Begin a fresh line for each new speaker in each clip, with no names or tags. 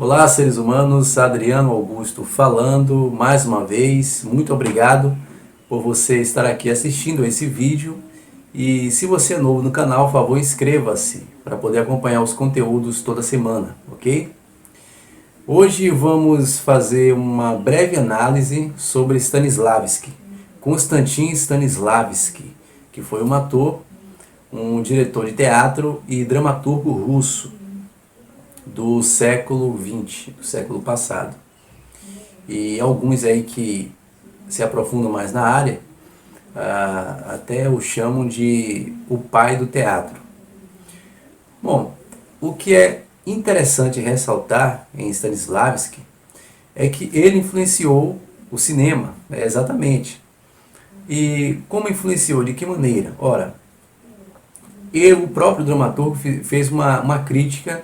Olá, seres humanos, Adriano Augusto falando mais uma vez. Muito obrigado por você estar aqui assistindo esse vídeo. E se você é novo no canal, por favor, inscreva-se para poder acompanhar os conteúdos toda semana, ok? Hoje vamos fazer uma breve análise sobre Stanislavski, Konstantin Stanislavski, que foi um ator, um diretor de teatro e dramaturgo russo do século XX, do século passado. E alguns aí que se aprofundam mais na área, até o chamam de o pai do teatro. Bom, o que é interessante ressaltar em Stanislavski é que ele influenciou o cinema, exatamente. E como influenciou? De que maneira? Ora, o próprio dramaturgo fez uma crítica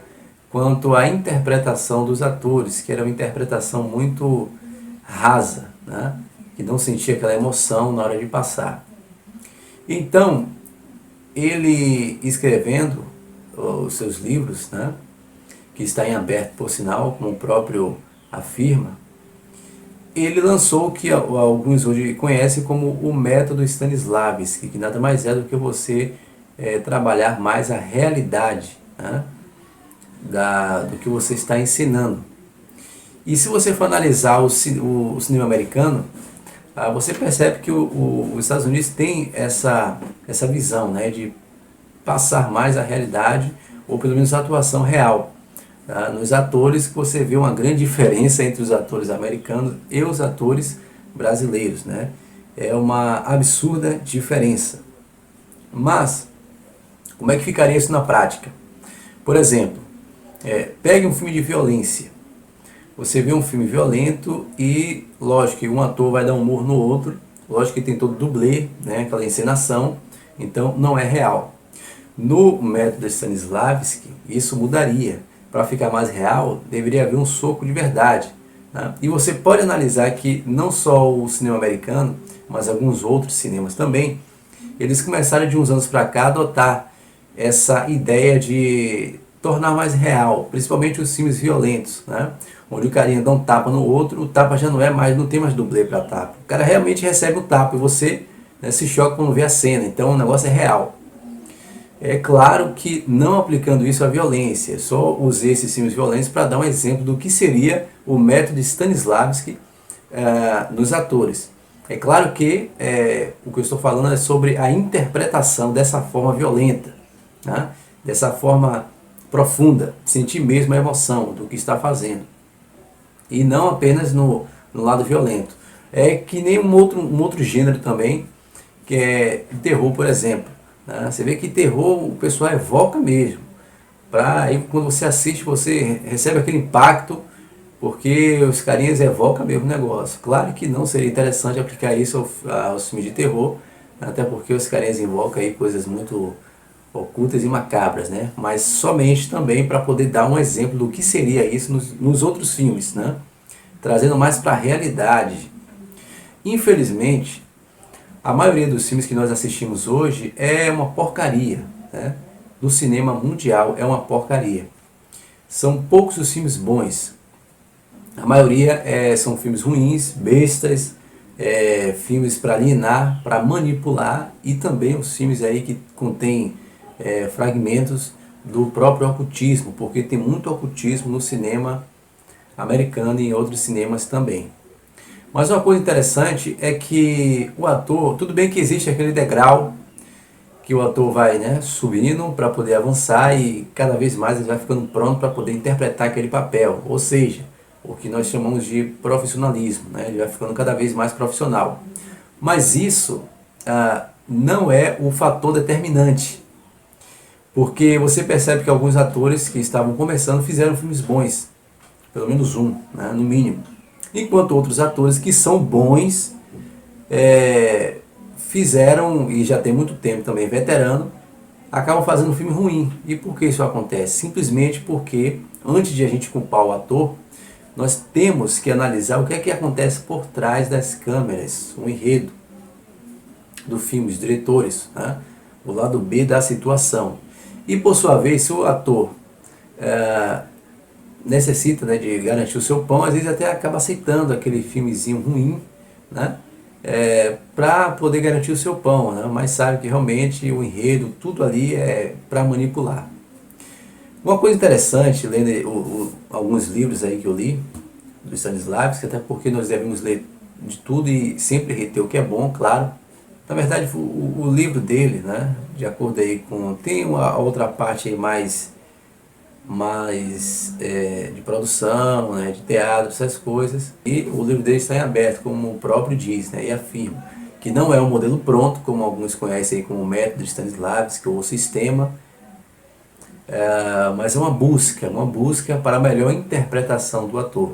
quanto à interpretação dos atores, que era uma interpretação muito rasa, né? Que não sentia aquela emoção na hora de passar. Então, ele escrevendo os seus livros, né? Que está em aberto por sinal, como o próprio afirma, ele lançou o que alguns hoje conhecem como o método Stanislavski, que nada mais é do que você trabalhar mais a realidade, né? Do que você está ensinando. E se você for analisar o cinema americano, você percebe que os Estados Unidos têm essa visão, né, de passar mais a realidade, ou pelo menos a atuação real. Nos atores, que você vê uma grande diferença entre os atores americanos e os atores brasileiros, né? É uma absurda diferença. Mas, como é que ficaria isso na prática? Por exemplo, pegue um filme de violência. Você vê um filme violento e, lógico, que um ator vai dar um murro no outro. Lógico que tem todo dublê, né, aquela encenação. Então, não é real. No método Stanislavski, isso mudaria. Para ficar mais real, deveria haver um soco de verdade, né? E você pode analisar que não só o cinema americano, mas alguns outros cinemas também, eles começaram de uns anos para cá a adotar essa ideia de tornar mais real, principalmente os filmes violentos, né? Onde o carinha dá um tapa no outro, o tapa já não tem mais dublê para tapa. O cara realmente recebe o tapa e você, né, se choca quando vê a cena, então o negócio é real. É claro que não aplicando isso à violência, só usei esses filmes violentos para dar um exemplo do que seria o método Stanislavski nos atores. É claro que o que eu estou falando é sobre a interpretação dessa forma violenta, né? Dessa forma profunda, sentir mesmo a emoção do que está fazendo. E não apenas no lado violento. É que nem um outro gênero também, que é terror, por exemplo. Né? Você vê que terror o pessoal evoca mesmo. Aí quando você assiste, você recebe aquele impacto, porque os carinhas evocam mesmo o negócio. Claro que não seria interessante aplicar isso aos filmes de terror, até porque os carinhas invocam aí coisas muito ocultas e macabras, né? Mas somente também para poder dar um exemplo do que seria isso nos outros filmes, né? Trazendo mais para a realidade. Infelizmente, a maioria dos filmes que nós assistimos hoje é uma porcaria, né? Do cinema mundial é uma porcaria. São poucos os filmes bons. A maioria são filmes ruins, bestas, filmes para alienar, para manipular, e também os filmes aí que contêm fragmentos do próprio ocultismo, porque tem muito ocultismo no cinema americano e em outros cinemas também. Mas uma coisa interessante é que o ator, tudo bem que existe aquele degrau que o ator vai, né, subindo para poder avançar, e cada vez mais ele vai ficando pronto para poder interpretar aquele papel, ou seja, o que nós chamamos de profissionalismo, né? Ele vai ficando cada vez mais profissional. Mas isso não é o fator determinante. Porque você percebe que alguns atores que estavam começando fizeram filmes bons, pelo menos um, né, no mínimo. Enquanto outros atores que são bons fizeram, e já tem muito tempo também, veterano, acabam fazendo um filme ruim. E por que isso acontece? Simplesmente porque, antes de a gente culpar o ator, nós temos que analisar o que é que acontece por trás das câmeras, o enredo do filme, os diretores, né? O lado B da situação. E por sua vez, se o ator necessita, né, de garantir o seu pão, às vezes até acaba aceitando aquele filmezinho ruim, né, para poder garantir o seu pão, né, mas sabe que realmente o enredo, tudo ali é para manipular. Uma coisa interessante, lendo alguns livros aí que eu li, do Stanislavski, até porque nós devemos ler de tudo e sempre reter o que é bom, claro. Na verdade, o livro dele, né, de acordo aí com... Tem uma outra parte aí mais de produção, né, de teatro, essas coisas. E o livro dele está em aberto, como o próprio diz, né, e afirma que não é um modelo pronto, como alguns conhecem aí como o método de Stanislavski ou o sistema, mas é uma busca para a melhor interpretação do ator.